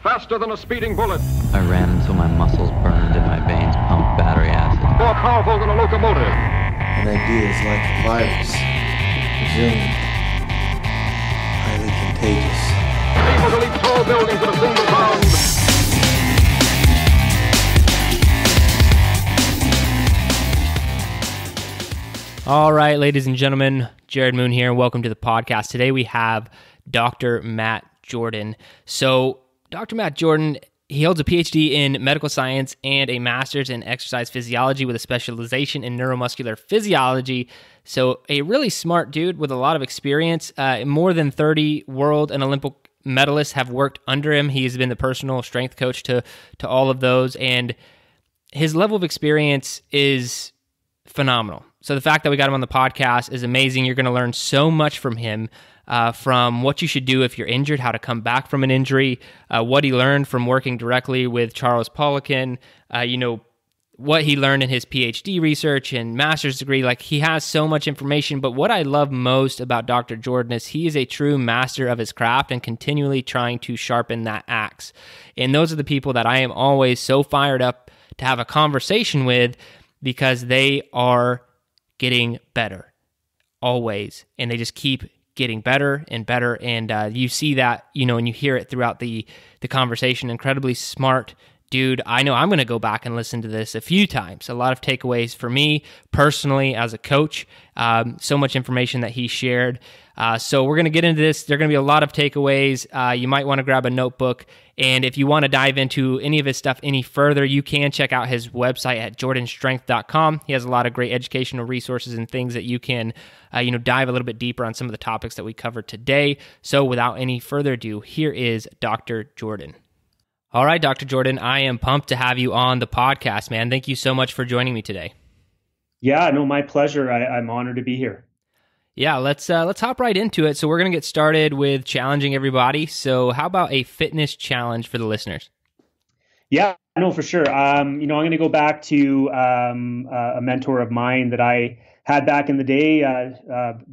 Faster than a speeding bullet. I ran until my muscles burned and my veins pumped battery acid. More powerful than a locomotive. An idea is like a virus. Resilient. Highly contagious. Able to leap tall buildings in a single bound. All right, ladies and gentlemen, Jared Moon here, and welcome to the podcast. Today we have Dr. Matt Jordan. So, Dr. Matt Jordan, he holds a PhD in medical science and a master's in exercise physiology with a specialization in neuromuscular physiology. So, a really smart dude with a lot of experience. More than 30 world and Olympic medalists have worked under him. He has been the personal strength coach to all of those, and his level of experience is phenomenal. So the fact that we got him on the podcast is amazing. You're going to learn so much from him, from what you should do if you're injured, how to come back from an injury, what he learned from working directly with Charles Poliquin, what he learned in his PhD research and master's degree. Like, he has so much information, but what I love most about Dr. Jordan is he is a true master of his craft and continually trying to sharpen that axe. And those are the people that I am always so fired up to have a conversation with, because they are getting better always, and they just keep getting better and better. And you see that, and you hear it throughout the conversation. Incredibly smart dude. I know I'm going to go back and listen to this a few times. A lot of takeaways for me personally as a coach. So much information that he shared. So we're going to get into this. There are going to be a lot of takeaways. You might want to grab a notebook. And if you want to dive into any of his stuff any further, you can check out his website at jordanstrength.com. He has a lot of great educational resources and things that you can, dive a little bit deeper on some of the topics that we covered today. So without any further ado, here is Dr. Jordan. All right, Dr. Jordan, I am pumped to have you on the podcast, man. Thank you so much for joining me today. Yeah, no, my pleasure. I'm honored to be here. Yeah, let's hop right into it. So we're going to get started with challenging everybody. So how about a fitness challenge for the listeners? Yeah, no, for sure. I'm going to go back to a mentor of mine that I had back in the day,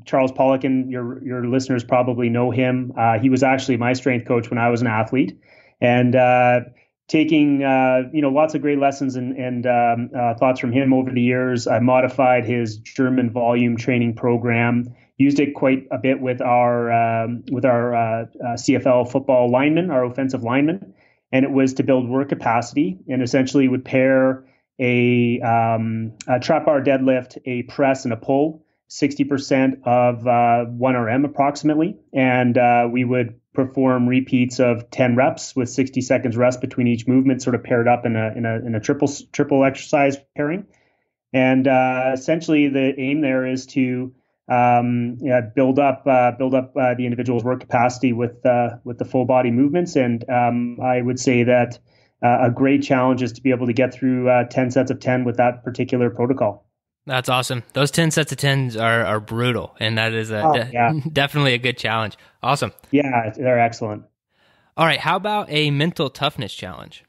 Charles Poliquin. Your listeners probably know him. He was actually my strength coach when I was an athlete, and taking lots of great lessons and thoughts from him over the years. I modified his German volume training program, used it quite a bit with our CFL football linemen, our offensive linemen, and it was to build work capacity, and essentially would pair a trap bar deadlift, a press, and a pull, 60% of 1RM approximately, and we would perform repeats of 10 reps with 60 seconds rest between each movement, sort of paired up in a triple exercise pairing. And essentially, the aim there is to build up the individual's work capacity with the full body movements. And I would say that a great challenge is to be able to get through 10 sets of 10 with that particular protocol. That's awesome. Those 10 sets of 10s are brutal, and that is definitely a good challenge. Awesome. Yeah, they're excellent. All right, how about a mental toughness challenge?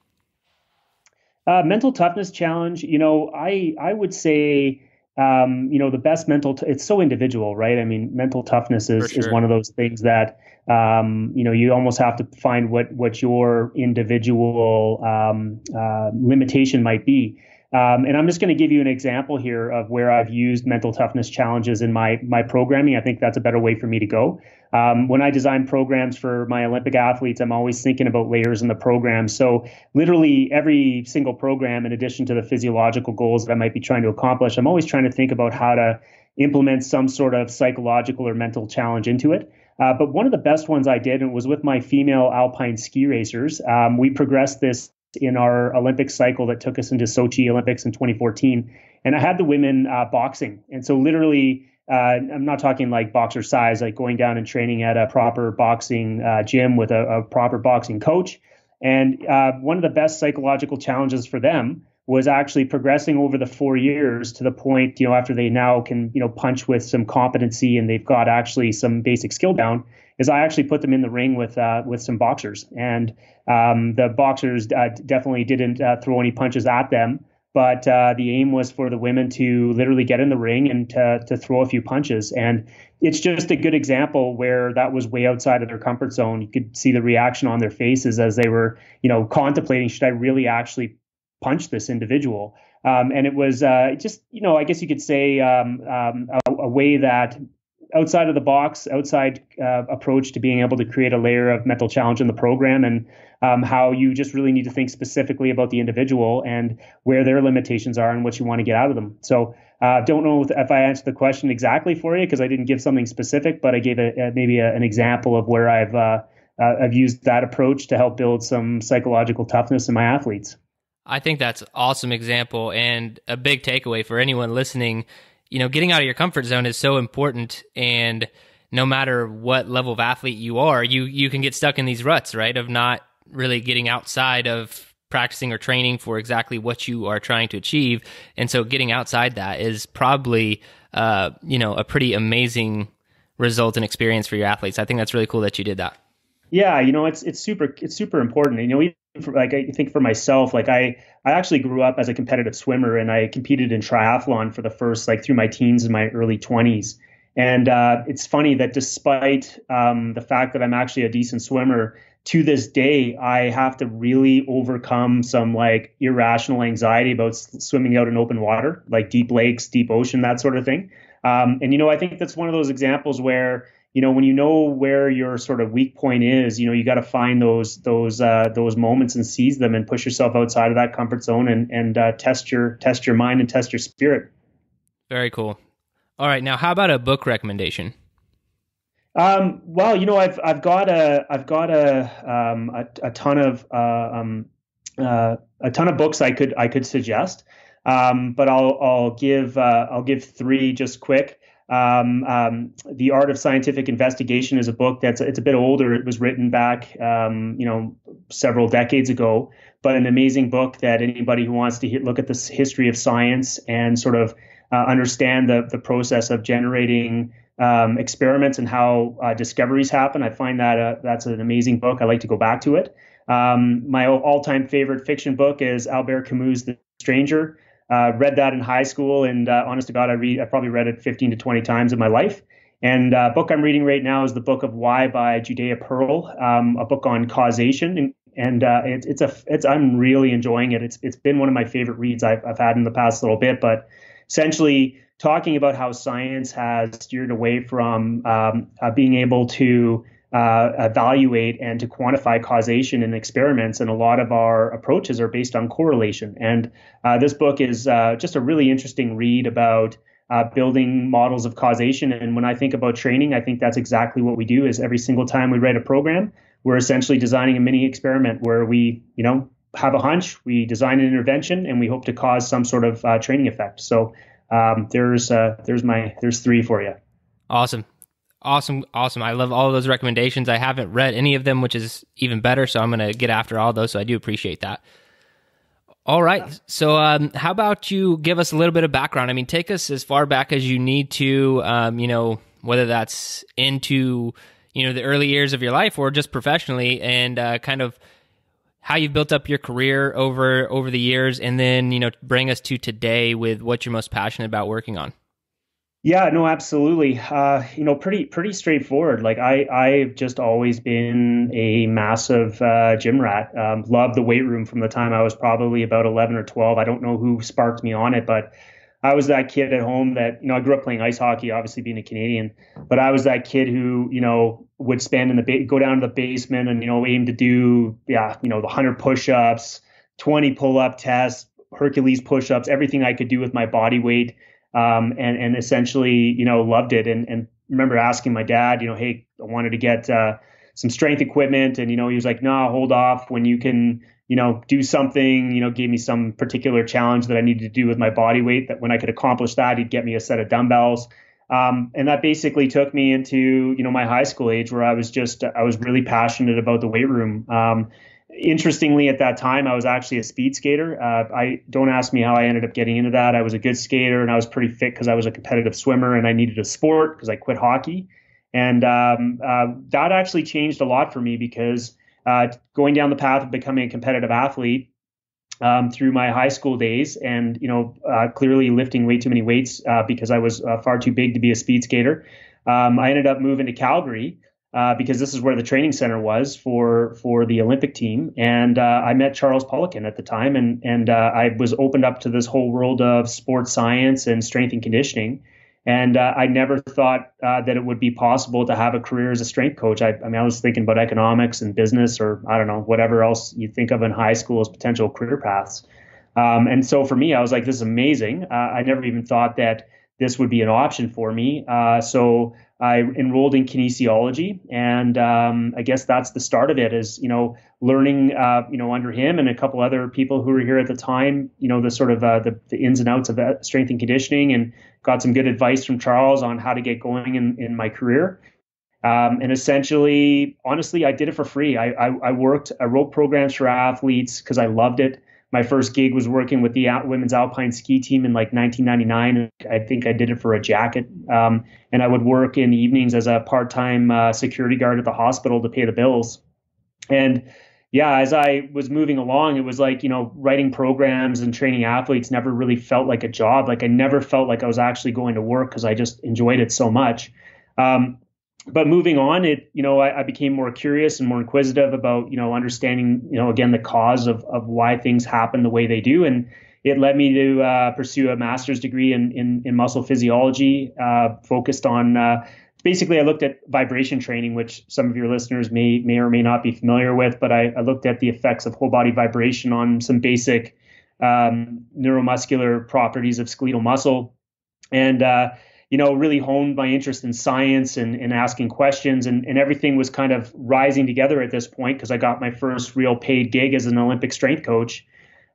Mental toughness challenge, I would say, the best it's so individual, right? I mean, mental toughness is one of those things that, you almost have to find what your individual limitation might be. And I'm just going to give you an example here of where I've used mental toughness challenges in my programming. I think that's a better way for me to go. When I design programs for my Olympic athletes, I'm always thinking about layers in the program. So literally every single program, in addition to the physiological goals that I might be trying to accomplish, I'm always trying to think about how to implement some sort of psychological or mental challenge into it. But one of the best ones I did, and was with my female alpine ski racers. We progressed this in our Olympic cycle that took us into Sochi Olympics in 2014. And I had the women boxing. And so literally, I'm not talking like boxer size, like going down and training at a proper boxing gym with a proper boxing coach. And one of the best psychological challenges for them was actually progressing over the 4 years to the point, after they now can, punch with some competency and they've got actually some basic skill down, is I actually put them in the ring with some boxers. And the boxers definitely didn't throw any punches at them, but the aim was for the women to literally get in the ring and to throw a few punches. And it's just a good example where that was way outside of their comfort zone. You could see the reaction on their faces as they were, contemplating, should I really actually punch this individual? And it was just, I guess you could say a way that outside of the box, outside approach to being able to create a layer of mental challenge in the program, and how you just really need to think specifically about the individual and where their limitations are and what you want to get out of them. So don't know if I answered the question exactly for you, because I didn't give something specific, but I gave maybe an example of where I've used that approach to help build some psychological toughness in my athletes. I think that's an awesome example and a big takeaway for anyone listening. Getting out of your comfort zone is so important, and no matter what level of athlete you are, you can get stuck in these ruts, right? Of not really getting outside of practicing or training for exactly what you are trying to achieve. And so getting outside that is probably, a pretty amazing result and experience for your athletes. I think that's really cool that you did that. Yeah, it's super important. Even I think for myself, I actually grew up as a competitive swimmer, and I competed in triathlon for the first, through my teens and my early 20s. And it's funny that despite the fact that I'm actually a decent swimmer, to this day, I have to really overcome some irrational anxiety about swimming out in open water, like deep lakes, deep ocean, that sort of thing. And I think that's one of those examples where, when you know where your sort of weak point is, you got to find those moments and seize them and push yourself outside of that comfort zone and test your mind and test your spirit. Very cool. All right, now how about a book recommendation? Well, I've got a ton of books I could suggest, but I'll give three just quick. The Art of Scientific Investigation is a book it's a bit older. It was written back, several decades ago, but an amazing book that anybody who wants to look at this history of science and sort of understand the process of generating experiments and how discoveries happen. I find that that's an amazing book. I like to go back to it. My all-time favorite fiction book is Albert Camus' The Stranger. Read that in high school, and honest to God, I probably read it 15 to 20 times in my life. And book I'm reading right now is the Book of Why by Judea Pearl, a book on causation, and I'm really enjoying it. It's been one of my favorite reads I've had in the past little bit, but essentially talking about how science has steered away from being able to evaluate and to quantify causation in experiments, and a lot of our approaches are based on correlation. And this book is just a really interesting read about building models of causation. And when I think about training, I think that's exactly what we do. Is every single time we write a program, we're essentially designing a mini experiment where we, have a hunch, we design an intervention, and we hope to cause some sort of training effect. So there's three for you. Awesome. I love all of those recommendations. I haven't read any of them, which is even better. So I'm going to get after all those. So I do appreciate that. All right. So how about you give us a little bit of background? I mean, take us as far back as you need to, whether that's into, the early years of your life or just professionally, and kind of how you've built up your career over the years, and then, bring us to today with what you're most passionate about working on. Yeah, no, absolutely. Pretty straightforward. I've just always been a massive gym rat. Loved the weight room from the time I was probably about 11 or 12. I don't know who sparked me on it, but I was that kid at home that, I grew up playing ice hockey, obviously being a Canadian, but I was that kid who, would spend go down to the basement and, aim to do, the 100 push-ups, 20 pull-up tests, Hercules push-ups, everything I could do with my body weight. And essentially, loved it. And remember asking my dad, hey, I wanted to get some strength equipment. And, he was like, no, hold off when you can, do something, gave me some particular challenge that I needed to do with my body weight, that when I could accomplish that, he'd get me a set of dumbbells. And that basically took me into, my high school age, where I was really passionate about the weight room. Interestingly, at that time, I was actually a speed skater. I don't ask me how I ended up getting into that. I was a good skater, and I was pretty fit because I was a competitive swimmer, and I needed a sport because I quit hockey. And that actually changed a lot for me, because going down the path of becoming a competitive athlete, through my high school days, and clearly lifting way too many weights because I was far too big to be a speed skater. I ended up moving to Calgary because this is where the training center was for the Olympic team, and I met Charles Poliquin at the time, and I was opened up to this whole world of sports science and strength and conditioning. And I never thought that it would be possible to have a career as a strength coach. I mean, I was thinking about economics and business, or I don't know, whatever else you think of in high school as potential career paths. And so for me, I was like, this is amazing. I never even thought that this would be an option for me. So I enrolled in kinesiology, and I guess that's the start of it. Is learning under him and a couple other people who were here at the time, the sort of the ins and outs of that strength and conditioning, and got some good advice from Charles on how to get going in my career. And essentially, honestly, I did it for free. I wrote programs for athletes because I loved it. My first gig was working with the women's alpine ski team in like 1999. I think I did it for a jacket. And I would work in the evenings as a part-time security guard at the hospital to pay the bills. And yeah, as I was moving along, it was like, writing programs and training athletes never really felt like a job. Like I never felt like I was actually going to work because I just enjoyed it so much. But moving on, I became more curious and more inquisitive about, understanding, again, the cause of why things happen the way they do. And it led me to pursue a master's degree in muscle physiology, focused on basically I looked at vibration training, which some of your listeners may or may not be familiar with, but I looked at the effects of whole body vibration on some basic neuromuscular properties of skeletal muscle. And really honed my interest in science and asking questions, and everything was kind of rising together at this point because I got my first real paid gig as an Olympic strength coach,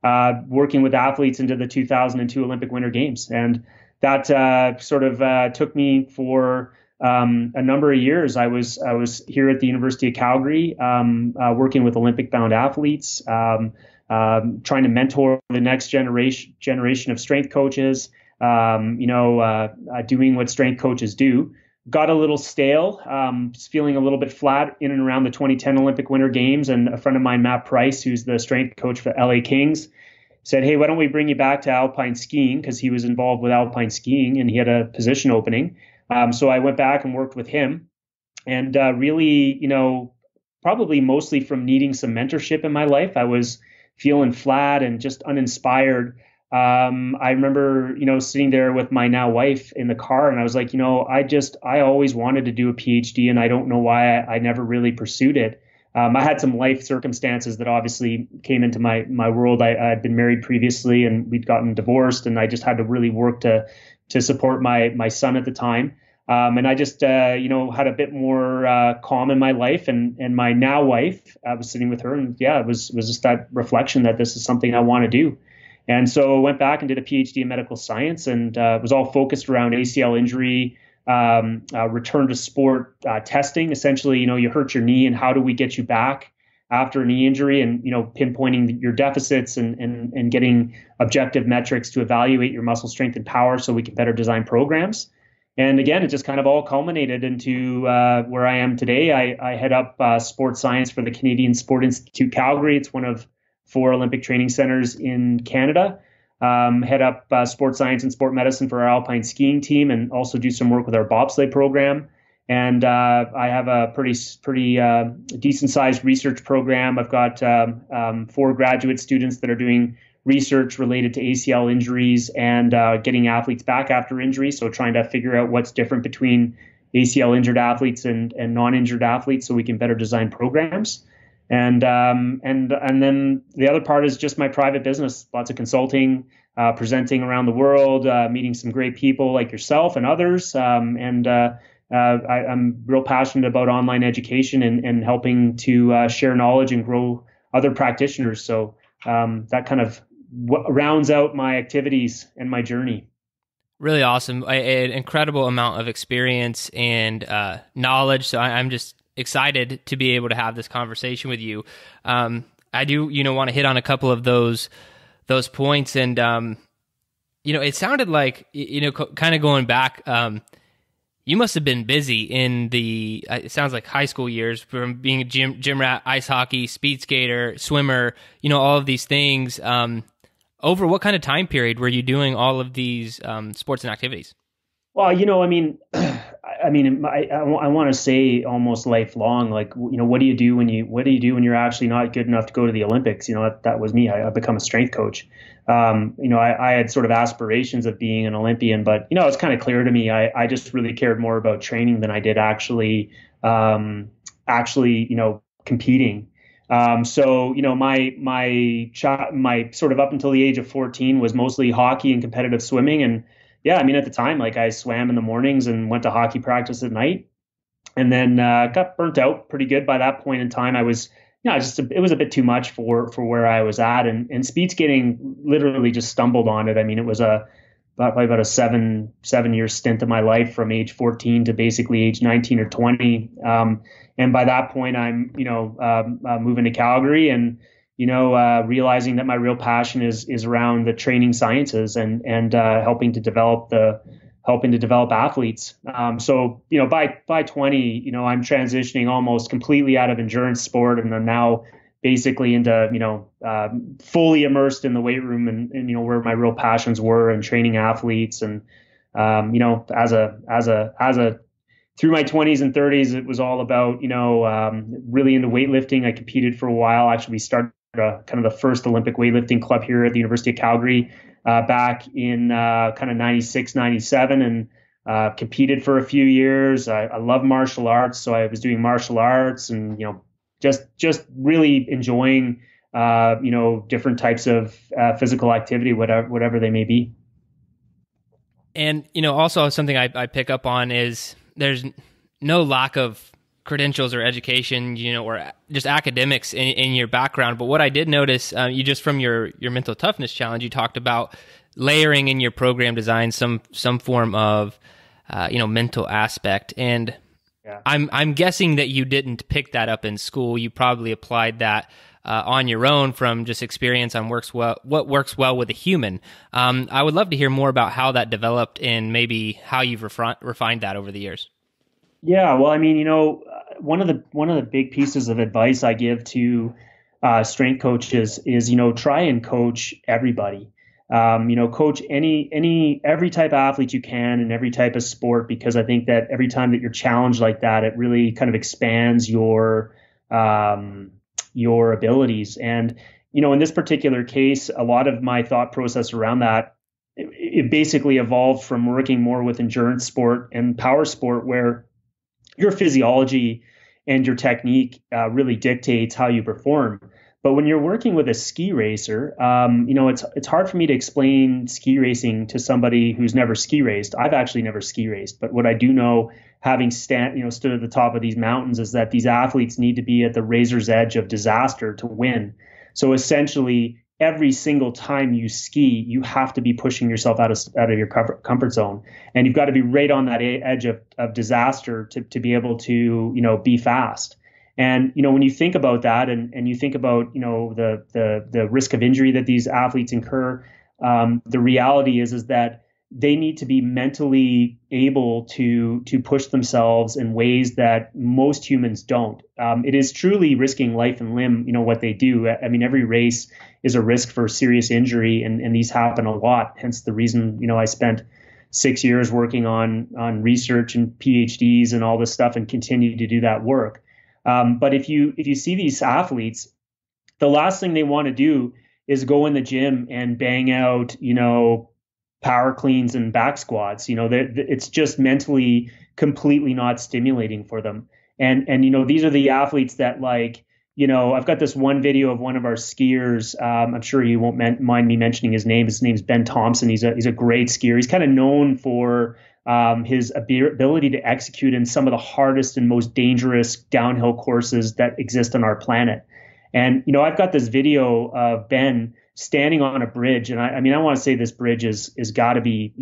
working with athletes into the 2002 Olympic Winter Games. And that sort of took me for a number of years. I was here at the University of Calgary, working with Olympic bound athletes, trying to mentor the next generation of strength coaches. Doing what strength coaches do. Got a little stale, feeling a little bit flat in and around the 2010 Olympic Winter Games. And a friend of mine, Matt Price, who's the strength coach for LA Kings, said, hey, why don't we bring you back to alpine skiing? Because he was involved with alpine skiing and he had a position opening. So I went back and worked with him, and really, probably mostly from needing some mentorship in my life. I was feeling flat and just uninspired. I remember, sitting there with my now wife in the car, and I was like, I always wanted to do a PhD, and I don't know why I never really pursued it. I had some life circumstances that obviously came into my world. I had been married previously, and we'd gotten divorced, and I just had to really work to support my son at the time. And I just, had a bit more calm in my life, and my now wife, I was sitting with her, and yeah, it was just that reflection that this is something I want to do. And so I went back and did a PhD in medical science, and it was all focused around ACL injury, return to sport testing. Essentially, you hurt your knee, and how do we get you back after a knee injury, and pinpointing your deficits and getting objective metrics to evaluate your muscle strength and power so we can better design programs. And again, it just kind of all culminated into where I am today. I head up sports science for the Canadian Sport Institute Calgary. It's one of 4 Olympic training centers in Canada. Head up sports science and sport medicine for our alpine skiing team, and also do some work with our bobsleigh program. And I have a pretty decent sized research program. I've got 4 graduate students that are doing research related to ACL injuries and getting athletes back after injury. So trying to figure out what's different between ACL injured athletes and non-injured athletes so we can better design programs. And then the other part is just my private business, lots of consulting, presenting around the world, meeting some great people like yourself and others. I'm real passionate about online education and helping to share knowledge and grow other practitioners. So that kind of rounds out my activities and my journey. Really awesome. An incredible amount of experience and knowledge. So I'm just excited to be able to have this conversation with you. I do, want to hit on a couple of those points. And, it sounded like, kind of going back, you must have been busy in the, it sounds like high school years, from being a gym rat, ice hockey, speed skater, swimmer, all of these things. Over what kind of time period were you doing all of these sports and activities? Well, I mean, I want to say almost lifelong. Like, what do you do when you're actually not good enough to go to the Olympics? That was me. I become a strength coach. I had sort of aspirations of being an Olympian, but it's kind of clear to me. I just really cared more about training than I did actually competing. So my sort of up until the age of 14 was mostly hockey and competitive swimming. And yeah, I mean, at the time, like, I swam in the mornings and went to hockey practice at night, and then got burnt out pretty good by that point in time. I was, it was a bit too much for where I was at, and speed skating literally just stumbled on it. I mean, it was probably about a seven-year stint of my life, from age 14 to basically age 19 or 20. And by that point, I'm moving to Calgary, and realizing that my real passion is around the training sciences and helping to develop athletes. So by 20, I'm transitioning almost completely out of endurance sport, and I'm now basically into fully immersed in the weight room and where my real passions were, and training athletes. And as a through my 20s and 30s, it was all about really into weightlifting. I competed for a while. Actually, we started kind of the first Olympic weightlifting club here at the University of Calgary back in kind of 96, 97, and competed for a few years. I love martial arts, so I was doing martial arts, and just really enjoying different types of physical activity, whatever they may be. And also something I pick up on is there's no lack of credentials or education, or just academics in your background. But what I did notice, you just from your mental toughness challenge, you talked about layering in your program design some form of mental aspect. And yeah. I'm guessing that you didn't pick that up in school. You probably applied that on your own from just experience on what works well with a human. I would love to hear more about how that developed and maybe how you've refined that over the years. Yeah, well, I mean, one of the big pieces of advice I give to strength coaches is, try and coach everybody. Coach every type of athlete you can in every type of sport, because I think that every time that you're challenged like that, it really kind of expands your abilities. And, in this particular case, a lot of my thought process around that, it basically evolved from working more with endurance sport and power sport, where your physiology and your technique really dictates how you perform. But when you're working with a ski racer, it's hard for me to explain ski racing to somebody who's never ski raced. I've actually never ski raced, but what I do know, having stood at the top of these mountains, is that these athletes need to be at the razor's edge of disaster to win. So essentially, every single time you ski, you have to be pushing yourself out of your comfort zone, and you've got to be right on that edge of disaster to be able to be fast. And when you think about that, and you think about the risk of injury that these athletes incur, the reality is that they need to be mentally able to push themselves in ways that most humans don't. It is truly risking life and limb, what they do. I mean, every race is a risk for serious injury, and these happen a lot. Hence the reason, I spent 6 years working on research and PhDs and all this stuff, and continue to do that work. But if you see these athletes, the last thing they want to do is go in the gym and bang out, power cleans and back squats. It's just mentally completely not stimulating for them. And these are the athletes that, like, I've got this one video of one of our skiers. I'm sure you won't mind me mentioning his name. His name's Ben Thompson. He's a great skier. He's kind of known for his ability to execute in some of the hardest and most dangerous downhill courses that exist on our planet. And, I've got this video of Ben standing on a bridge. And I want to say this bridge is got to be,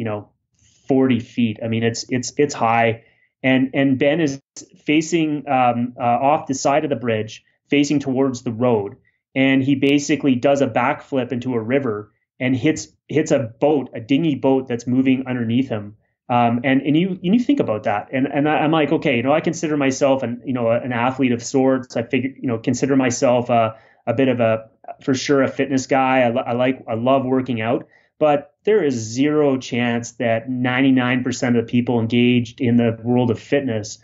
40 feet. I mean, it's high. And Ben is facing off the side of the bridge, facing towards the road. And he basically does a backflip into a river and hits a boat, a dinghy boat that's moving underneath him. And you think about that, and I'm like, okay, I consider myself an athlete of sorts. I figure, consider myself a bit of for sure a fitness guy. I love working out, but there is zero chance that 99% of the people engaged in the world of fitness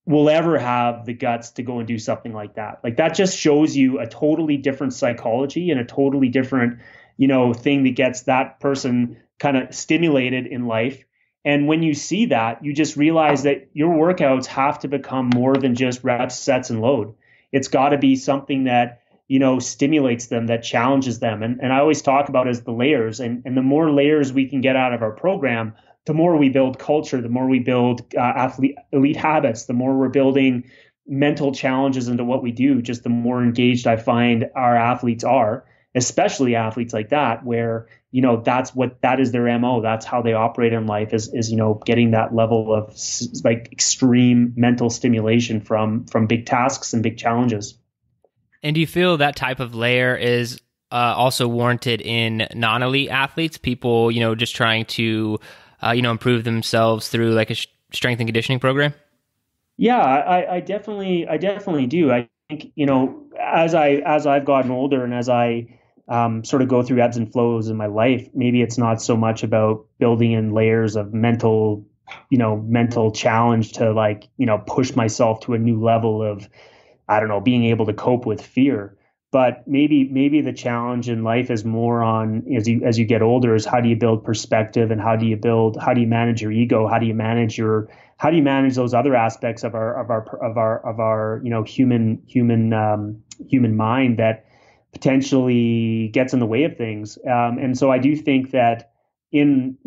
will ever have the guts to go and do something like that. Like, that just shows you a totally different psychology and a totally different, thing that gets that person kind of stimulated in life. And when you see that, you just realize that your workouts have to become more than just reps, sets, and load. It's got to be something that, stimulates them, that challenges them. And I always talk about as the layers. And the more layers we can get out of our program, the more we build culture, the more we build elite habits, the more we're building mental challenges into what we do, just the more engaged I find our athletes are, especially athletes like that, where, that is their MO. That's how they operate in life is getting that level of like extreme mental stimulation from big tasks and big challenges. And do you feel that type of layer is also warranted in non-elite athletes, people, just trying to, improve themselves through like a strength and conditioning program? Yeah, I definitely do. I think, as I've gotten older and as I sort of go through ebbs and flows in my life, maybe it's not so much about building in layers of mental challenge to like, push myself to a new level of, I don't know, being able to cope with fear. But maybe the challenge in life is more on as you get older is how do you build perspective, and how do you manage your ego, how do you manage those other aspects of our human mind that potentially gets in the way of things. And so I do think that in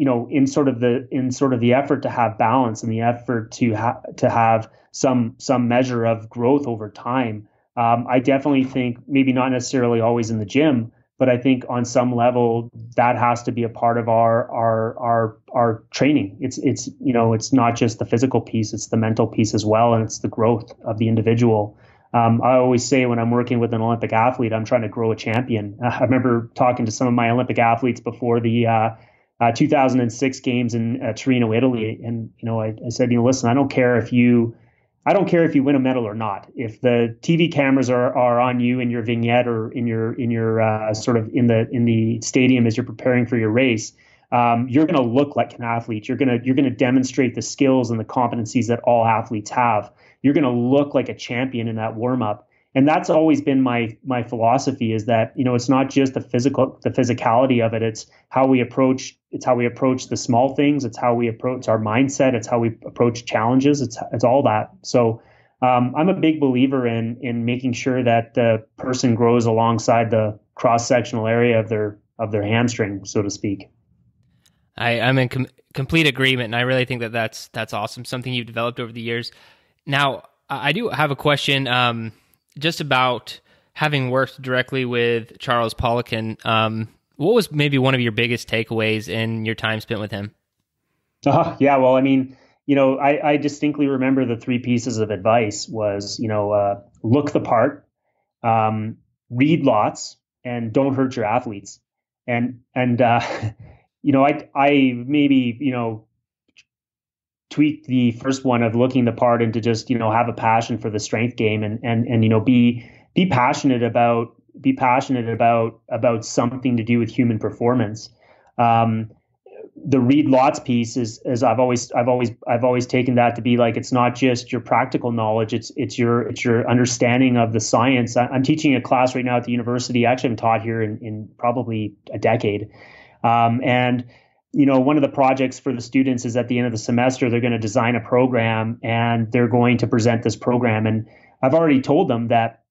sort of the effort to have balance and the effort to have some measure of growth over time, I definitely think maybe not necessarily always in the gym, but I think on some level that has to be a part of our training. It's not just the physical piece, it's the mental piece as well, and it's the growth of the individual. I always say when I'm working with an Olympic athlete, I'm trying to grow a champion. I remember talking to some of my Olympic athletes before the 2006 games in Torino, Italy, and I said, listen, I don't care if you win a medal or not. If the TV cameras are on you in your vignette or in your sort of in the stadium as you're preparing for your race, you're going to look like an athlete. You're going to demonstrate the skills and the competencies that all athletes have. You're going to look like a champion in that warm up. And that's always been my philosophy, is that, it's not just the physicality of it. It's how we approach the small things. It's how we approach our mindset. It's how we approach challenges. It's all that. So I'm a big believer in making sure that the person grows alongside the cross-sectional area of their hamstring, so to speak. I'm in complete agreement, and I really think that's awesome, something you've developed over the years. Now, I do have a question just about having worked directly with Charles Poliquin. What was maybe one of your biggest takeaways in your time spent with him? Yeah, well, I mean, I distinctly remember the three pieces of advice was, look the part, read lots, and don't hurt your athletes. And I maybe, tweak the first one of looking the part into just, have a passion for the strength game and be passionate about something to do with human performance. The read lots piece is I've always taken that to be like, it's not just your practical knowledge. It's your understanding of the science. I'm teaching a class right now at the university. I actually haven't taught here in probably a decade. And one of the projects for the students is at the end of the semester, they're going to design a program and they're going to present this program. And I've already told them that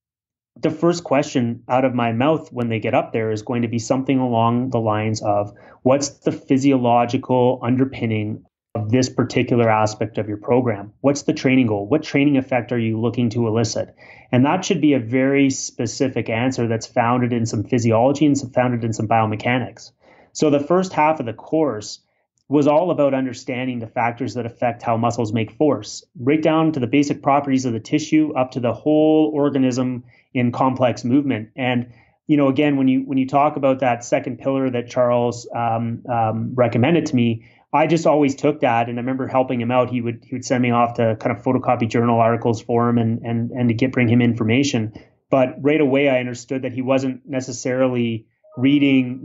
the first question out of my mouth when they get up there is going to be something along the lines of, what's the physiological underpinning of this particular aspect of your program? What's the training goal? What training effect are you looking to elicit? And that should be a very specific answer that's founded in some physiology and founded in some biomechanics. So the first half of the course was all about understanding the factors that affect how muscles make force, right down to the basic properties of the tissue, up to the whole organism in complex movement. And, again, when you talk about that second pillar that Charles recommended to me, I just always took that, and I remember helping him out. He would send me off to kind of photocopy journal articles for him and to bring him information. But right away, I understood that he wasn't necessarily reading,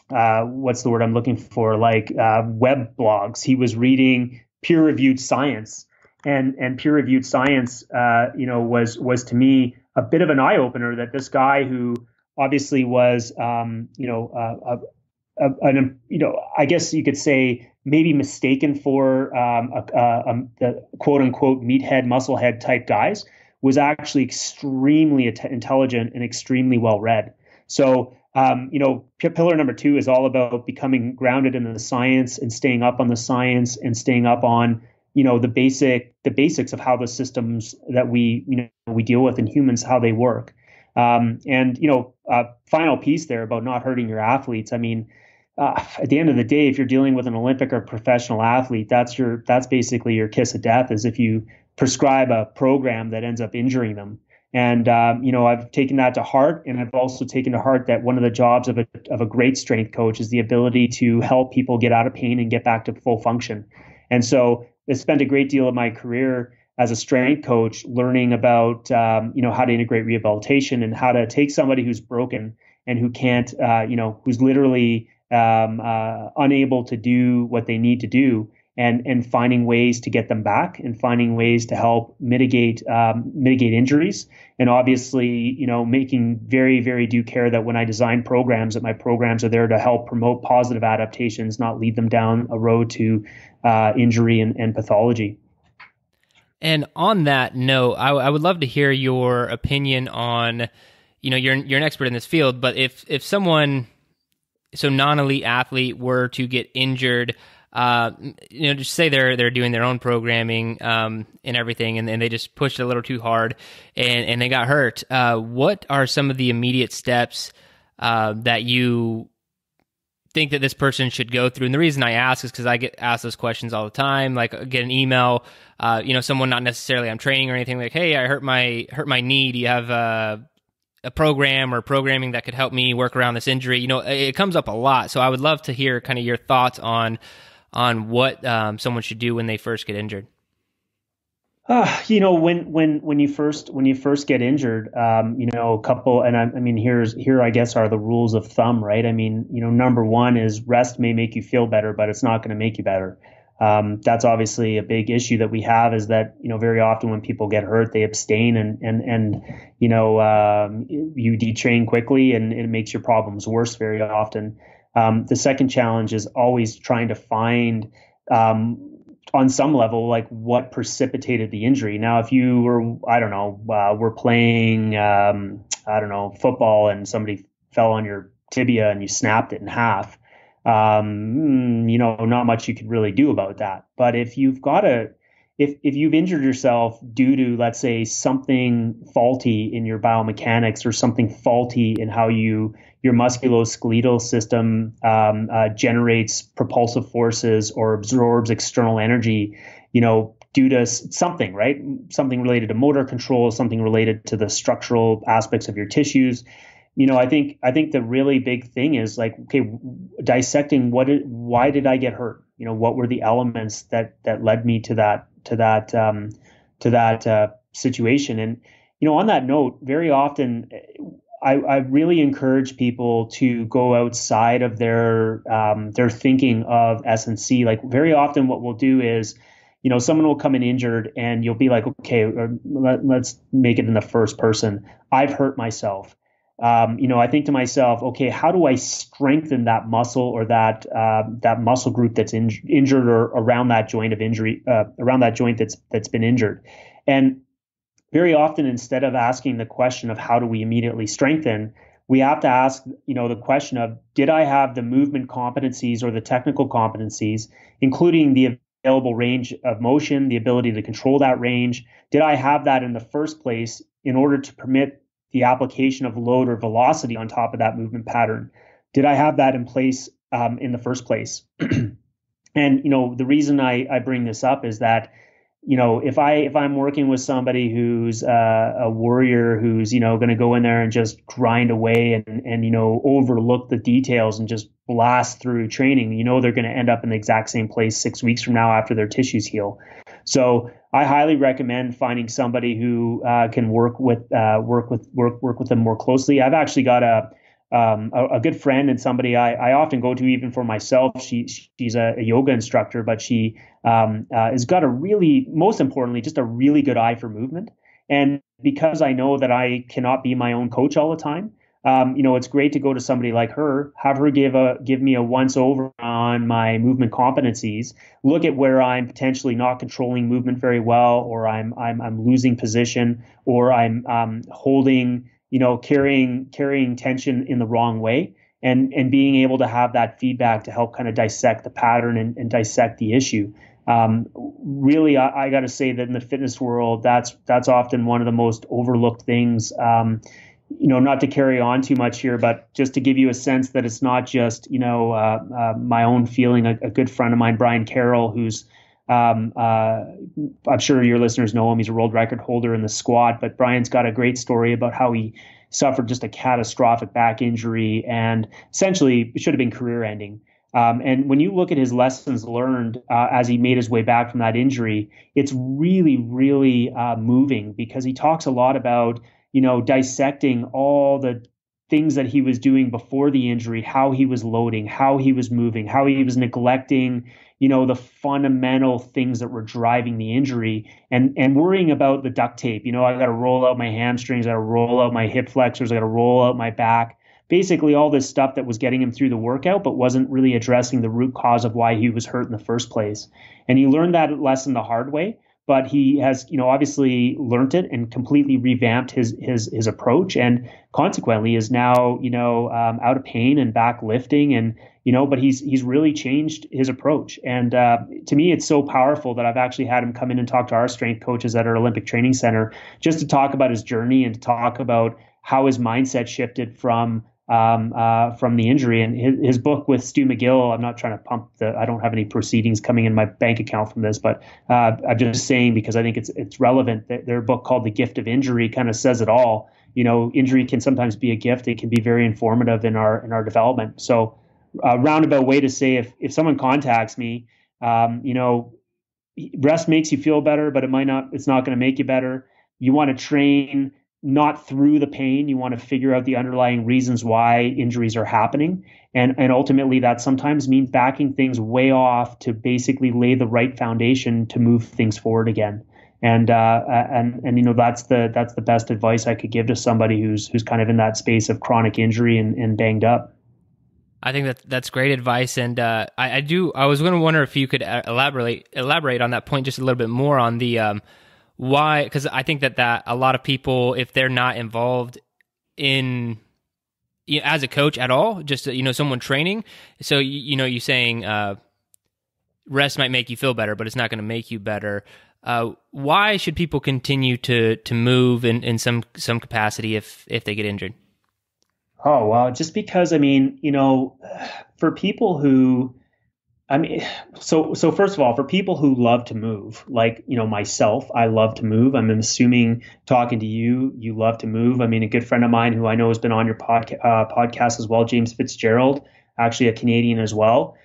what's the word I'm looking for, like web blogs. He was reading peer-reviewed science, and peer-reviewed science, was to me a bit of an eye-opener that this guy who obviously was, I guess you could say maybe mistaken for the quote unquote meathead, musclehead type guys, was actually extremely intelligent and extremely well read. So, pillar number 2 is all about becoming grounded in the science and staying up on the science and staying up on, the basics of how the systems that we deal with in humans, how they work. Final piece there about not hurting your athletes. I mean, at the end of the day, if you're dealing with an Olympic or professional athlete, that's basically your kiss of death, is if you prescribe a program that ends up injuring them. And I've taken that to heart, and I've also taken to heart that one of the jobs of a great strength coach is the ability to help people get out of pain and get back to full function. And so I spent a great deal of my career as a strength coach learning about how to integrate rehabilitation and how to take somebody who's broken and who can't, who's literally unable to do what they need to do, and finding ways to get them back and finding ways to help mitigate injuries. And obviously, making very, very due care that when I design programs, that my programs are there to help promote positive adaptations, not lead them down a road to injury and pathology. And on that note, I would love to hear your opinion on, you're an expert in this field, but if someone, so non-elite athlete, were to get injured, just say they're doing their own programming and everything, and they just pushed a little too hard and they got hurt. What are some of the immediate steps that you think that this person should go through? And the reason I ask is because I get asked those questions all the time. Like, I get an email, someone not necessarily I'm training or anything, like, "Hey, I hurt my knee. Do you have a program or programming that could help me work around this injury?" It comes up a lot. So I would love to hear kind of your thoughts on what someone should do when they first get injured. When you first get injured, a couple, and here I guess are the rules of thumb, right? I mean, number 1 is rest may make you feel better, but it's not going to make you better. That's obviously a big issue that we have, is that, very often when people get hurt, they abstain and you detrain quickly, and it makes your problems worse very often. The second challenge is always trying to find, on some level, like what precipitated the injury. Now, if you were, we're playing, football, and somebody fell on your tibia and you snapped it in half, not much you could really do about that. But if you've injured yourself due to, let's say, something faulty in your biomechanics, or something faulty in how your musculoskeletal system generates propulsive forces or absorbs external energy, due to something, right? Something related to motor control, something related to the structural aspects of your tissues. I think the really big thing is, like, okay, dissecting why did I get hurt? What were the elements that led me to that situation? And on that note, very often I really encourage people to go outside of their thinking of S&C. Like, very often what we'll do is, someone will come in injured, and you'll be like, okay, let's make it in the first person. I've hurt myself. I think to myself, okay, how do I strengthen that muscle or that muscle group that's injured, or around that joint of injury, around that joint that's been injured? And very often, instead of asking the question of how do we immediately strengthen, we have to ask, the question of, did I have the movement competencies or the technical competencies, including the available range of motion, the ability to control that range? Did I have that in the first place in order to permit the application of load or velocity on top of that movement pattern? Did I have that in place in the first place? And, the reason I bring this up is that, if I'm working with somebody who's a warrior, who's, going to go in there and just grind away and overlook the details and just blast through training, you know they're going to end up in the exact same place 6 weeks from now after their tissues heal. So I highly recommend finding somebody who can work with them more closely. I've actually got a good friend and somebody I often go to even for myself. She's a yoga instructor, but she has got most importantly, just a really good eye for movement. And because I know that I cannot be my own coach all the time, it's great to go to somebody like her, have her give me a once over on my movement competencies, look at where I'm potentially not controlling movement very well, or I'm losing position, or I'm holding, carrying tension in the wrong way, and being able to have that feedback to help kind of dissect the pattern and dissect the issue. Really, I got to say that in the fitness world, that's often one of the most overlooked things. Not to carry on too much here, but just to give you a sense that it's not just, my own feeling. A good friend of mine, Brian Carroll, who's, I'm sure your listeners know him. He's a world record holder in the squat, but Brian's got a great story about how he suffered just a catastrophic back injury and essentially it should have been career ending. And when you look at his lessons learned as he made his way back from that injury, it's really, really moving, because he talks a lot about, dissecting all the things that he was doing before the injury, how he was loading, how he was moving, how he was neglecting, the fundamental things that were driving the injury, and worrying about the duct tape. I got to roll out my hamstrings, I got to roll out my hip flexors, I got to roll out my back. Basically all this stuff that was getting him through the workout, but wasn't really addressing the root cause of why he was hurt in the first place. And he learned that lesson the hard way, but he has, obviously learned it and completely revamped his approach, and consequently is now, out of pain and back lifting, and, but he's really changed his approach. And to me, it's so powerful that I've actually had him come in and talk to our strength coaches at our Olympic Training Center, just to talk about his journey and to talk about how his mindset shifted from the injury. And his book with Stu McGill, I'm not trying to I don't have any proceedings coming in my bank account from this, but I'm just saying because I think it's relevant. Their book called The Gift of Injury kind of says it all. Injury can sometimes be a gift. It can be very informative in our development. So a roundabout way to say, if someone contacts me, rest makes you feel better, but it's not going to make you better. You want to train not through the pain. You want to figure out the underlying reasons why injuries are happening. And ultimately that sometimes means backing things way off to basically lay the right foundation to move things forward again. And that's the best advice I could give to somebody who's kind of in that space of chronic injury and banged up. I think that's great advice. And I was going to wonder if you could elaborate on that point just a little bit more on the, why? Because I think that a lot of people, if they're not involved in as a coach at all, just someone training. So you're saying rest might make you feel better, but it's not going to make you better. Why should people continue to move in some capacity if they get injured? Oh well, just because for people who. So first of all, for people who love to move, like, myself, I love to move. I'm assuming talking to you love to move. A good friend of mine who I know has been on your podcast as well, James Fitzgerald, actually a Canadian as well.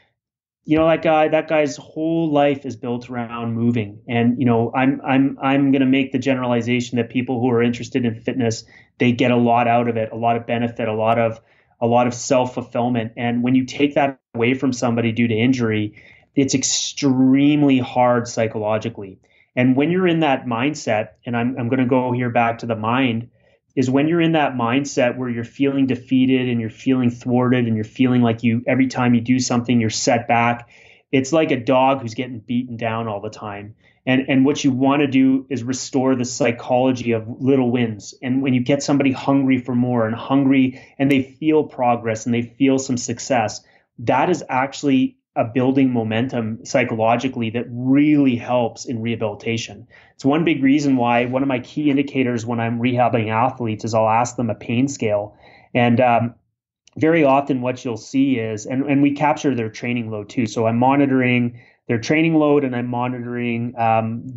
That guy's whole life is built around moving. And, I'm going to make the generalization that people who are interested in fitness, they get a lot out of it, a lot of benefit, a lot of self-fulfillment. And when you take that away from somebody due to injury, it's extremely hard psychologically. And when you're in that mindset, and I'm going to go here back to the mind, is when you're in that mindset where you're feeling defeated and you're feeling thwarted and you're feeling like every time you do something, you're set back. It's like a dog who's getting beaten down all the time. And what you want to do is restore the psychology of little wins. And when you get somebody hungry for more and they feel progress and they feel some success, that is actually a building momentum psychologically that really helps in rehabilitation. It's one big reason why one of my key indicators when I'm rehabbing athletes is I'll ask them a pain scale. And very often what you'll see is, and we capture their training load too. So I'm monitoring their training load and I'm monitoring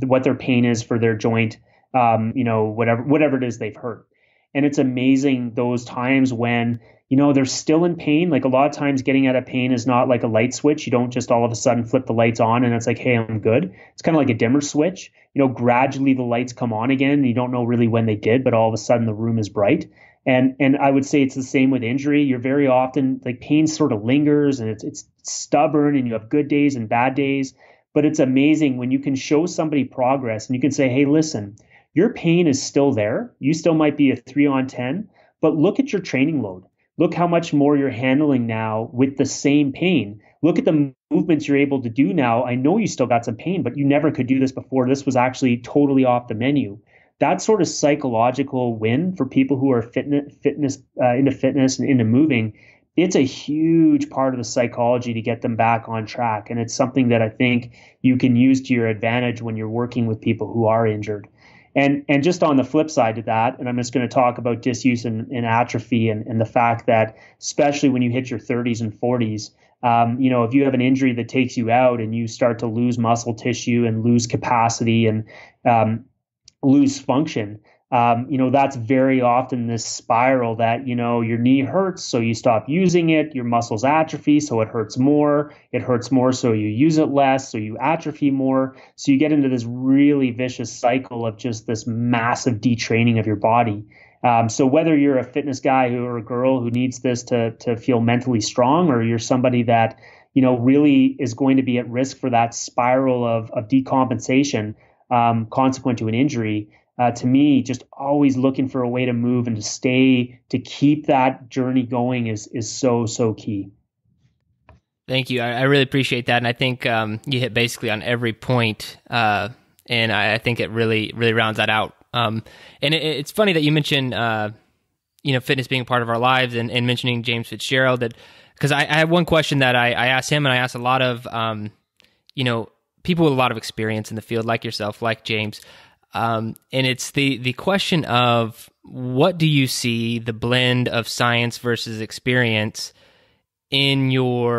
what their pain is for their joint, whatever it is they've hurt. And it's amazing those times when, they're still in pain. Like a lot of times getting out of pain is not like a light switch. You don't just all of a sudden flip the lights on and it's like, hey, I'm good. It's kind of like a dimmer switch. Gradually the lights come on again. And you don't know really when they did, but all of a sudden the room is bright. And I would say it's the same with injury. You're very often like pain sort of lingers and it's stubborn and you have good days and bad days. But it's amazing when you can show somebody progress and you can say, hey, listen, your pain is still there. You still might be a 3-on-10, but look at your training load. Look how much more you're handling now with the same pain. Look at the movements you're able to do now. I know you still got some pain, but you never could do this before. This was actually totally off the menu. That sort of psychological win for people who are into fitness and into moving, it's a huge part of the psychology to get them back on track. And it's something that I think you can use to your advantage when you're working with people who are injured. And just on the flip side to that, and I'm just going to talk about disuse and atrophy and the fact that especially when you hit your 30s and 40s, if you have an injury that takes you out and you start to lose muscle tissue and lose capacity and lose function, that's very often this spiral that, your knee hurts, so you stop using it, your muscles atrophy, so it hurts more, so you use it less, so you atrophy more. So you get into this really vicious cycle of just this massive detraining of your body. So whether you're a fitness guy or a girl who needs this to feel mentally strong, or you're somebody that, really is going to be at risk for that spiral of decompensation consequent to an injury, to me, just always looking for a way to move and to keep that journey going is so key. Thank you. I really appreciate that. And I think you hit basically on every point. And I think it really rounds that out. And it's funny that you mentioned, fitness being a part of our lives and mentioning James Fitzgerald, because I have one question that I asked him, and I asked a lot of, people with a lot of experience in the field, like yourself, like James. And it's the question of, what do you see the blend of science versus experience in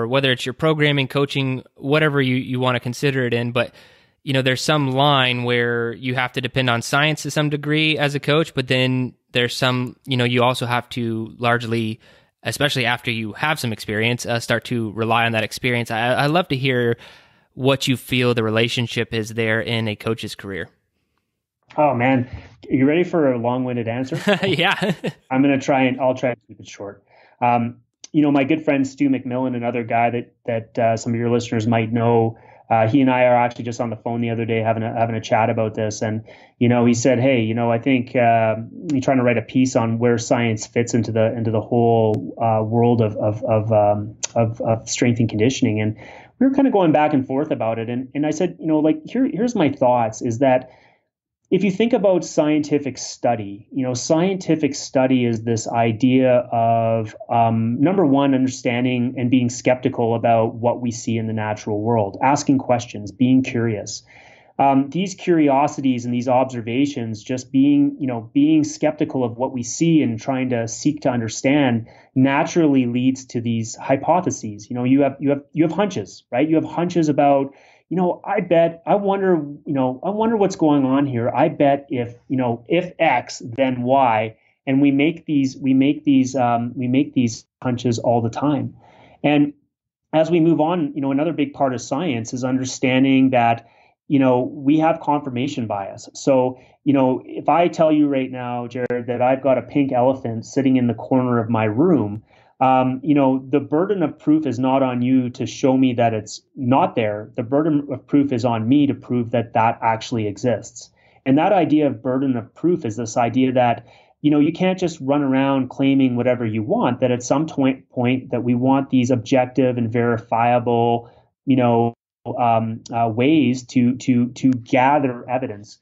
whether it's your programming, coaching, whatever you want to consider it in, but there's some line where you have to depend on science to some degree as a coach, but then there's some, you also have to largely, especially after you have some experience, start to rely on that experience. I love to hear what you feel the relationship is there in a coach's career. Oh man, are you ready for a long-winded answer? Yeah. I'll try and keep it short. My good friend Stu McMillan, another guy that some of your listeners might know, he and I are actually just on the phone the other day having a chat about this. And, he said, hey, I think you're trying to write a piece on where science fits into the whole world of strength and conditioning. And we were kind of going back and forth about it. And I said, here's my thoughts is that if you think about scientific study, scientific study is this idea of, number one, understanding and being skeptical about what we see in the natural world, asking questions, being curious. These curiosities and these observations, just being skeptical of what we see and trying to seek to understand, naturally leads to these hypotheses. You have hunches, right? You have hunches about, I wonder what's going on here. I bet if X, then Y, and we make these hunches all the time. And as we move on, another big part of science is understanding that, we have confirmation bias. So, if I tell you right now, Jared, that I've got a pink elephant sitting in the corner of my room, the burden of proof is not on you to show me that it's not there. The burden of proof is on me to prove that actually exists. And that idea of burden of proof is this idea that, you can't just run around claiming whatever you want, that at some point that we want these objective and verifiable, ways to gather evidence.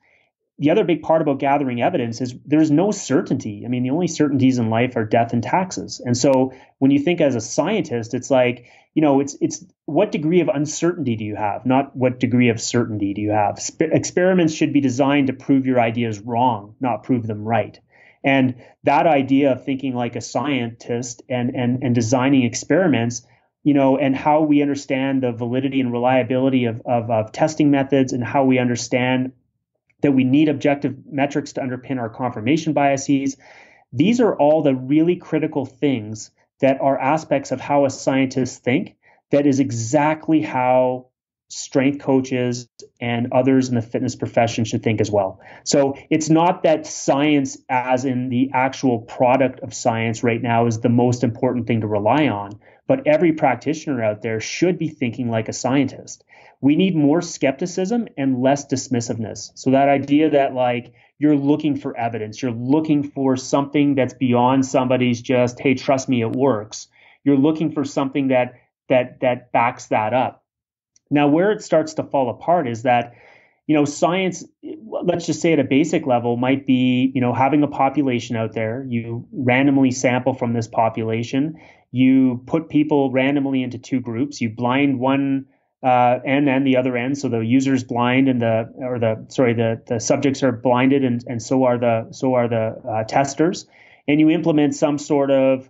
The other big part about gathering evidence is there's no certainty. I mean, the only certainties in life are death and taxes. And so when you think as a scientist, it's like, it's what degree of uncertainty do you have, not what degree of certainty do you have. Experiments should be designed to prove your ideas wrong, not prove them right. And that idea of thinking like a scientist and designing experiments, and how we understand the validity and reliability of testing methods, and how we understand that we need objective metrics to underpin our confirmation biases. These are all the really critical things that are aspects of how a scientist think. That is exactly how strength coaches and others in the fitness profession should think as well. So it's not that science, as in the actual product of science right now, is the most important thing to rely on, but every practitioner out there should be thinking like a scientist. We need more skepticism and less dismissiveness. So that idea that like you're looking for evidence, you're looking for something that's beyond somebody's just, hey, trust me, it works. You're looking for something that backs that up. Now, where it starts to fall apart is that, science, let's just say at a basic level, might be, having a population out there. You randomly sample from this population. You put people randomly into two groups. You blind one end and the other end. So the user's blind and the subjects are blinded and so are the testers. And you implement some sort of,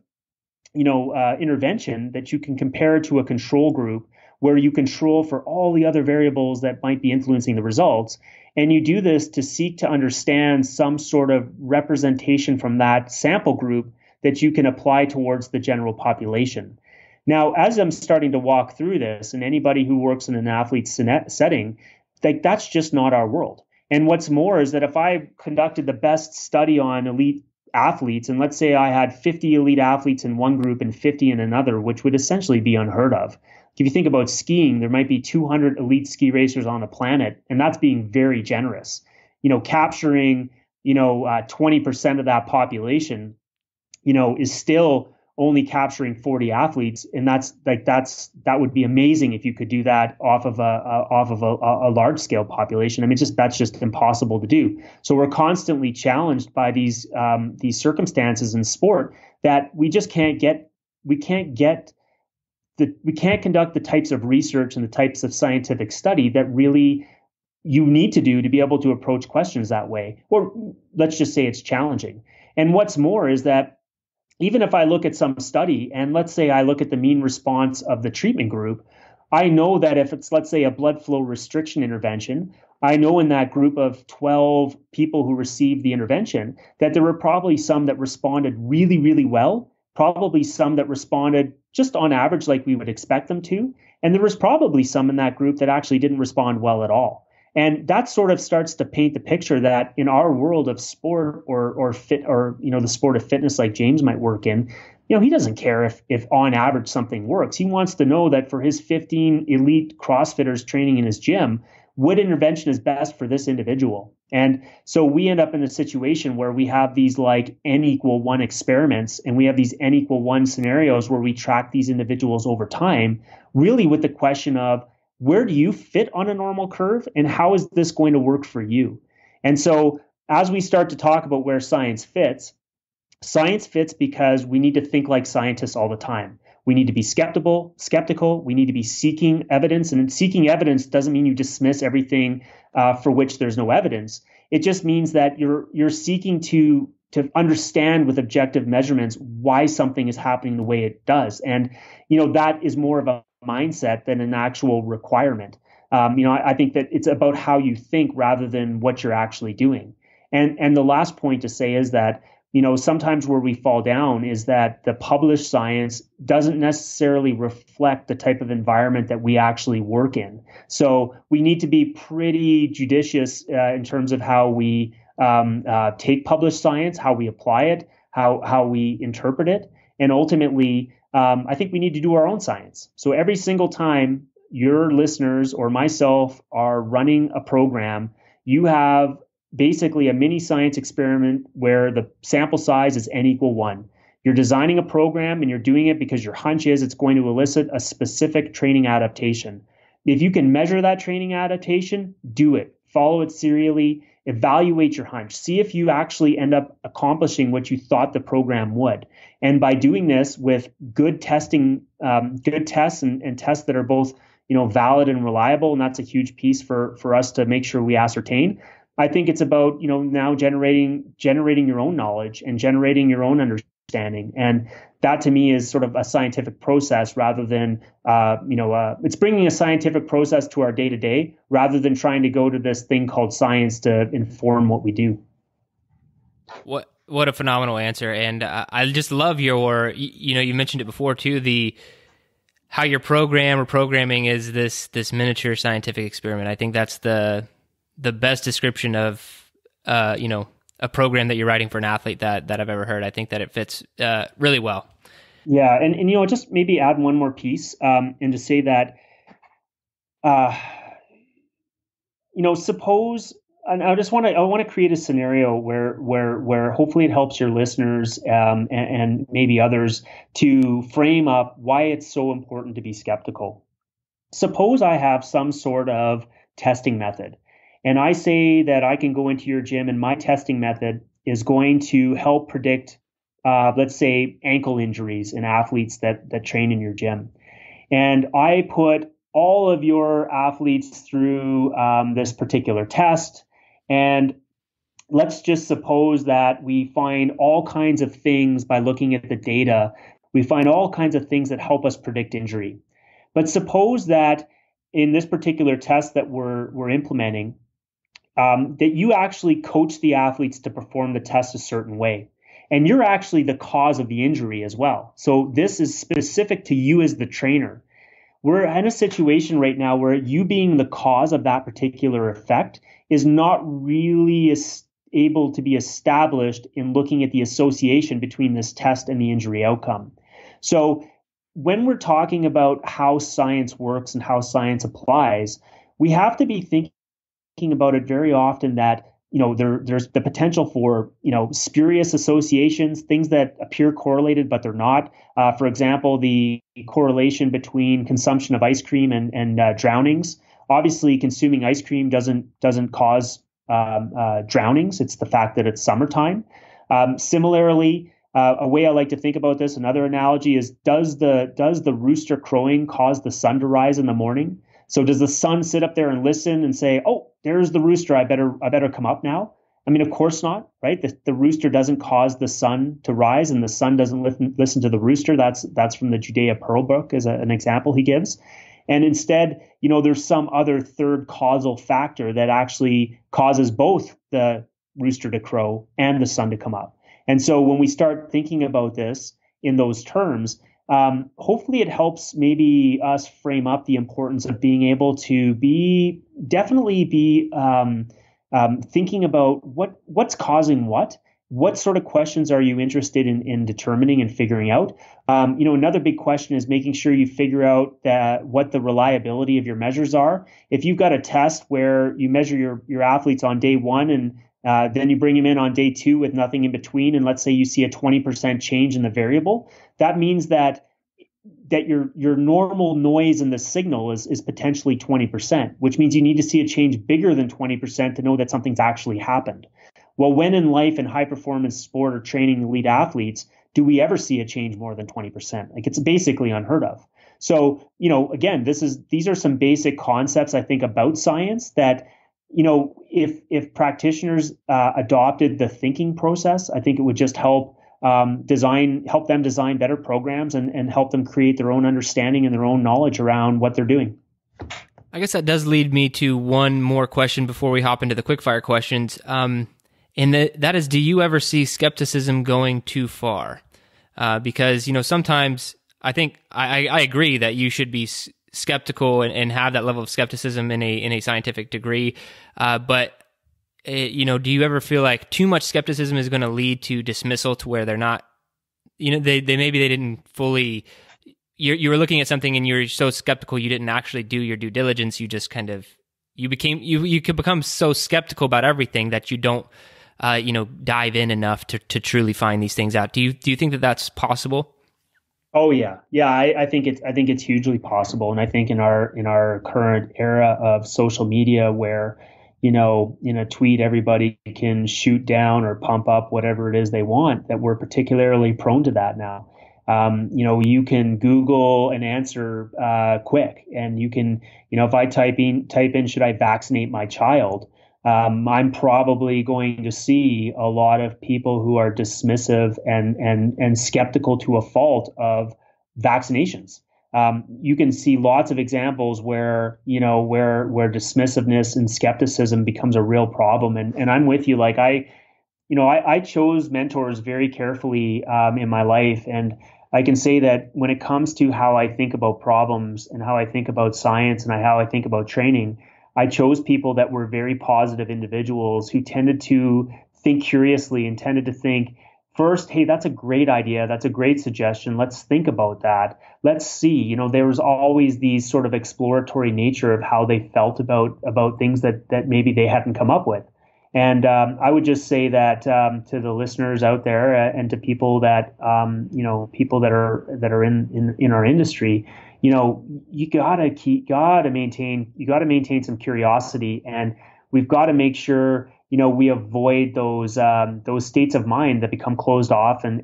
intervention that you can compare to a control group, where you control for all the other variables that might be influencing the results. And you do this to seek to understand some sort of representation from that sample group that you can apply towards the general population. Now, as I'm starting to walk through this, and anybody who works in an athlete setting, that's just not our world. And what's more is that if I conducted the best study on elite athletes, and let's say I had 50 elite athletes in one group and 50 in another, which would essentially be unheard of. If you think about skiing, there might be 200 elite ski racers on the planet, and that's being very generous. Capturing, 20% of that population, is still only capturing 40 athletes, and that would be amazing if you could do that off of a large scale population. I mean, that's just impossible to do. So we're constantly challenged by these circumstances in sport that we just can't get. We can't conduct the types of research and the types of scientific study that really you need to do to be able to approach questions that way. Or let's just say it's challenging. And what's more is that even if I look at some study, and let's say I look at the mean response of the treatment group, I know that if it's, let's say, a blood flow restriction intervention, I know in that group of 12 people who received the intervention that there were probably some that responded really, really well, probably some that responded just on average like we would expect them to, and there was probably some in that group that actually didn't respond well at all. And that sort of starts to paint the picture that in our world of sport or the sport of fitness like James might work in, he doesn't care if on average something works. He wants to know that for his 15 elite CrossFitters training in his gym, what intervention is best for this individual. And so we end up in a situation where we have these like N=1 experiments, and we have these N=1 scenarios where we track these individuals over time, really with the question of, where do you fit on a normal curve, and how is this going to work for you? And so as we start to talk about where science fits because we need to think like scientists all the time. We need to be skeptical. We need to be seeking evidence. And seeking evidence doesn't mean you dismiss everything for which there's no evidence. It just means that you're seeking to understand with objective measurements why something is happening the way it does. And, that is more of a mindset than an actual requirement. I think that it's about how you think rather than what you're actually doing. And the last point to say is that, sometimes where we fall down is that the published science doesn't necessarily reflect the type of environment that we actually work in. So we need to be pretty judicious in terms of how we take published science, how we apply it, how we interpret it. And ultimately, I think we need to do our own science. So every single time your listeners or myself are running a program, you have basically a mini science experiment where the sample size is N=1. You're designing a program and you're doing it because your hunch is it's going to elicit a specific training adaptation. If you can measure that training adaptation, do it. Follow it serially. Evaluate your hunch. See if you actually end up accomplishing what you thought the program would. And by doing this with good testing, good tests and tests that are both, valid and reliable, and that's a huge piece for us to make sure we ascertain. I think it's about, now generating your own knowledge and generating your own understanding. And that to me is sort of a scientific process rather than, it's bringing a scientific process to our day to day rather than trying to go to this thing called science to inform what we do. What a phenomenal answer. And I just love your, you mentioned it before too, how your program or programming is this miniature scientific experiment. I think that's the best description of, a program that you're writing for an athlete that I've ever heard. I think that it fits really well. Yeah. And just maybe add one more piece, and to say that, suppose, and I want to create a scenario where hopefully it helps your listeners, and maybe others to frame up why it's so important to be skeptical. Suppose I have some sort of testing method, and I say that I can go into your gym and my testing method is going to help predict, let's say, ankle injuries in athletes that train in your gym. And I put all of your athletes through this particular test. And let's just suppose that we find all kinds of things by looking at the data. We find all kinds of things that help us predict injury. But suppose that in this particular test that we're implementing, that you actually coach the athletes to perform the test a certain way. And you're actually the cause of the injury as well. So this is specific to you as the trainer. We're in a situation right now where you being the cause of that particular effect is not really able to be established in looking at the association between this test and the injury outcome. So when we're talking about how science works and how science applies, we have to be thinking about it very often that there's the potential for spurious associations, things that appear correlated but they're not. For example, the correlation between consumption of ice cream and drownings. Obviously, consuming ice cream doesn't cause drownings. It's the fact that it's summertime. Similarly, a way I like to think about this, another analogy is: does the rooster crowing cause the sun to rise in the morning? So does the sun sit up there and listen and say, "Oh, there's the rooster. I better come up now"? I mean, of course not, right? The rooster doesn't cause the sun to rise, and the sun doesn't listen to the rooster. That's from the Judea Pearl book as an example he gives. And instead, there's some other third causal factor that actually causes both the rooster to crow and the sun to come up. And so when we start thinking about this in those terms, hopefully it helps maybe us frame up the importance of being able to definitely be thinking about what's causing what sort of questions are you interested in determining and figuring out. Another big question is making sure you figure out what the reliability of your measures are. If you've got a test where you measure your athletes on day one and then you bring them in on day two with nothing in between, and let's say you see a 20% change in the variable, that means that your normal noise in the signal is potentially 20%, which means you need to see a change bigger than 20% to know that something's actually happened. Well, when in life in high performance sport or training elite athletes, do we ever see a change more than 20%? Like, it's basically unheard of. So, again, these are some basic concepts, I think, about science that, if practitioners adopted the thinking process, I think it would just help them design better programs and help them create their own understanding and their own knowledge around what they're doing. I guess that does lead me to one more question before we hop into the quickfire questions. And that is, do you ever see skepticism going too far? Because, sometimes I think I agree that you should be skeptical and have that level of skepticism in a scientific degree. But do you ever feel like too much skepticism is going to lead to dismissal to where they're not, they maybe they didn't fully, you were looking at something and you're so skeptical you didn't actually do your due diligence. You just kind of, you could become so skeptical about everything that you don't, dive in enough to truly find these things out. Do you think that that's possible? Oh yeah. I think it's hugely possible. And I think in our current era of social media where, in a tweet, everybody can shoot down or pump up whatever it is they want, that we're particularly prone to that now. You can Google an answer quick, and you can, if I type in, should I vaccinate my child? I'm probably going to see a lot of people who are dismissive and skeptical to a fault of vaccinations. You can see lots of examples where dismissiveness and skepticism becomes a real problem. And I'm with you. Like I chose mentors very carefully in my life. And I can say that when it comes to how I think about problems and how I think about science and how I think about training, I chose people that were very positive individuals who tended to think curiously and tended to think first, hey, that's a great idea. That's a great suggestion. Let's think about that. Let's see. There was always these sort of exploratory nature of how they felt about things that maybe they hadn't come up with. And I would just say that to the listeners out there and to people that people that are in our industry, you gotta maintain some curiosity, and we've got to make sure we avoid those states of mind that become closed off and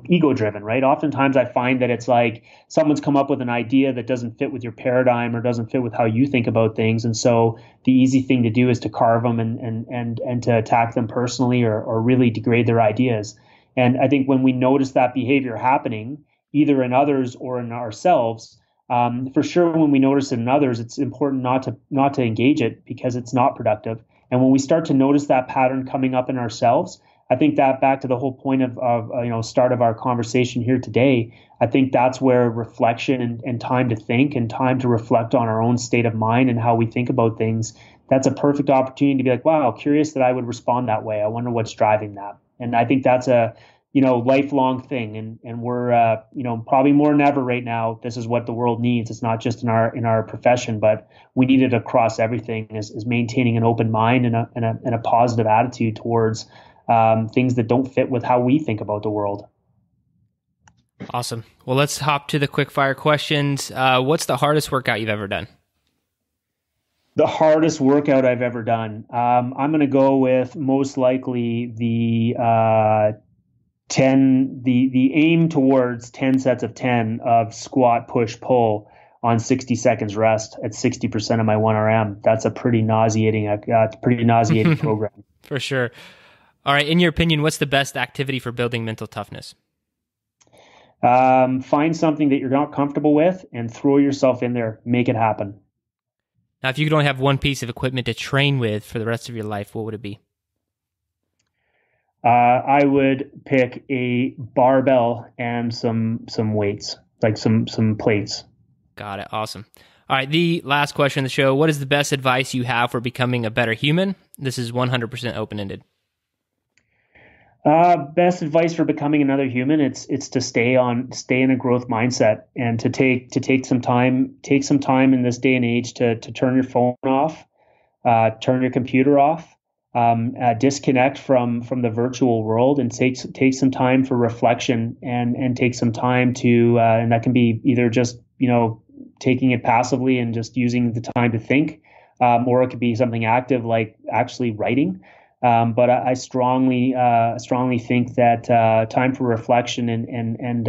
ego driven, right? Oftentimes I find that it's like someone's come up with an idea that doesn't fit with your paradigm or doesn't fit with how you think about things, and so the easy thing to do is to carve them and to attack them personally or really degrade their ideas. And I think when we notice that behavior happening, either in others or in ourselves, for sure, when we notice it in others, it's important not to engage it because it's not productive. And when we start to notice that pattern coming up in ourselves, I think that back to the whole point of start of our conversation here today, I think that's where reflection and time to think and time to reflect on our own state of mind and how we think about things, that's a perfect opportunity to be like, wow, curious that I would respond that way. I wonder what's driving that. And I think that's a lifelong thing. And we're, probably more than ever right now, this is what the world needs. It's not just in our profession, but we need it across everything is maintaining an open mind and a positive attitude towards things that don't fit with how we think about the world. Awesome. Well, let's hop to the quick fire questions. What's the hardest workout you've ever done? The hardest workout I've ever done. I'm going to go with most likely the aim towards 10 sets of 10 of squat, push, pull on 60 seconds rest at 60% of my 1RM. That's a pretty nauseating program. For sure. All right. In your opinion, what's the best activity for building mental toughness? Find something that you're not comfortable with and throw yourself in there. Make it happen. Now, if you could only have one piece of equipment to train with for the rest of your life, what would it be? I would pick a barbell and some weights, like some plates. Got it. Awesome. All right. The last question of the show. What is the best advice you have for becoming a better human? This is 100% open-ended. Best advice for becoming another human. It's to stay in a growth mindset and to take some time in this day and age to turn your phone off, turn your computer off. Disconnect from the virtual world and take some time for reflection and take some time to and that can be either just taking it passively and just using the time to think, or it could be something active like actually writing. But I strongly think that time for reflection and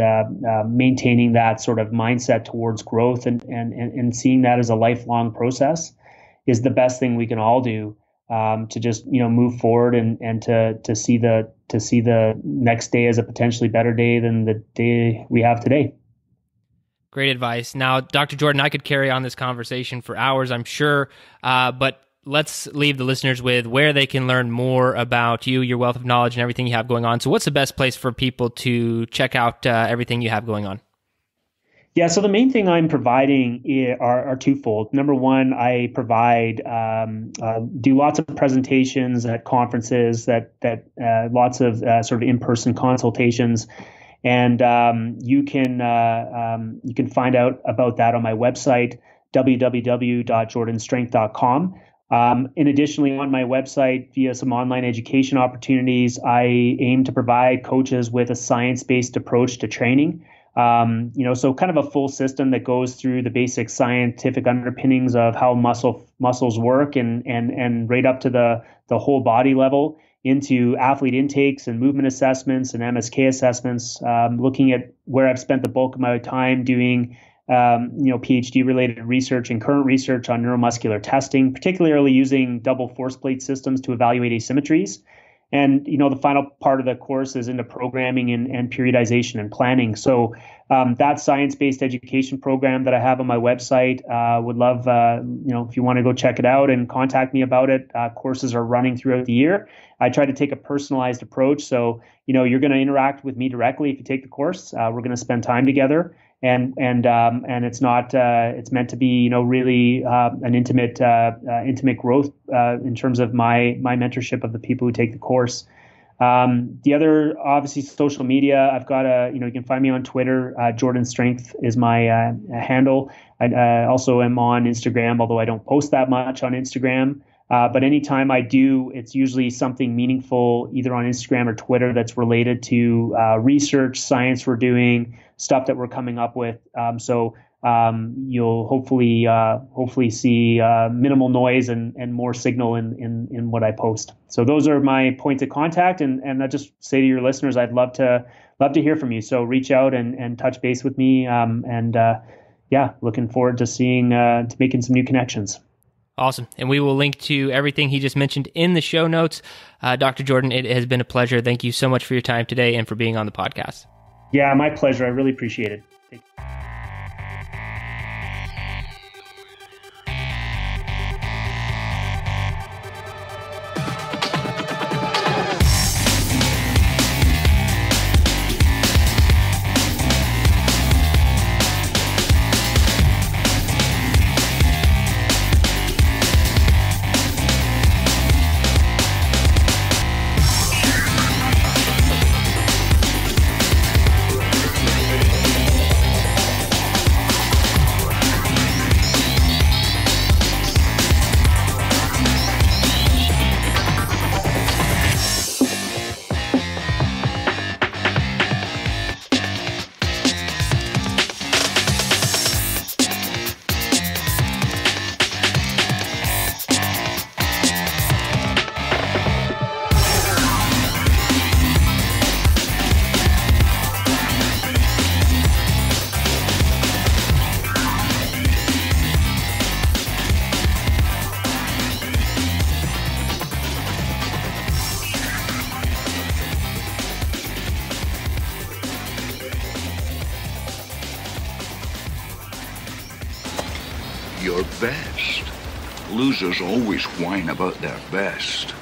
maintaining that sort of mindset towards growth and seeing that as a lifelong process is the best thing we can all do. To just move forward and to see the next day as a potentially better day than the day we have today. Great advice. Now, Dr. Jordan, I could carry on this conversation for hours, I'm sure, but let's leave the listeners with where they can learn more about you, your wealth of knowledge, and everything you have going on. So, what's the best place for people to check out everything you have going on? Yeah, so the main thing I'm providing are twofold. Number one, I provide do lots of presentations at conferences, that lots of sort of in-person consultations, and you can find out about that on my website www.jordanstrength.com. And additionally, on my website, via some online education opportunities, I aim to provide coaches with a science-based approach to training. So kind of a full system that goes through the basic scientific underpinnings of how muscles work and right up to the whole body level into athlete intakes and movement assessments and MSK assessments, looking at where I've spent the bulk of my time doing, PhD related research and current research on neuromuscular testing, particularly using double force plate systems to evaluate asymmetries. And, the final part of the course is into programming and periodization and planning. So that science-based education program that I have on my website, would love, if you want to go check it out and contact me about it. Courses are running throughout the year. I try to take a personalized approach. So, you're going to interact with me directly if you take the course. We're going to spend time together. And it's not it's meant to be really an intimate growth in terms of my mentorship of the people who take the course. The other, obviously, social media. I've got you can find me on Twitter. Jordan Strength is my handle. I also am on Instagram, although I don't post that much on Instagram. But anytime I do, it's usually something meaningful, either on Instagram or Twitter, that's related to research, science we're doing, stuff that we're coming up with. So you'll hopefully see minimal noise and more signal in what I post. So those are my points of contact. And I just say to your listeners, I'd love to hear from you. So reach out and touch base with me. Looking forward to making some new connections. Awesome. And we will link to everything he just mentioned in the show notes. Dr. Jordan, it has been a pleasure. Thank you so much for your time today and for being on the podcast. Yeah, my pleasure. I really appreciate it. Thank you. Your best. Losers always whine about their best.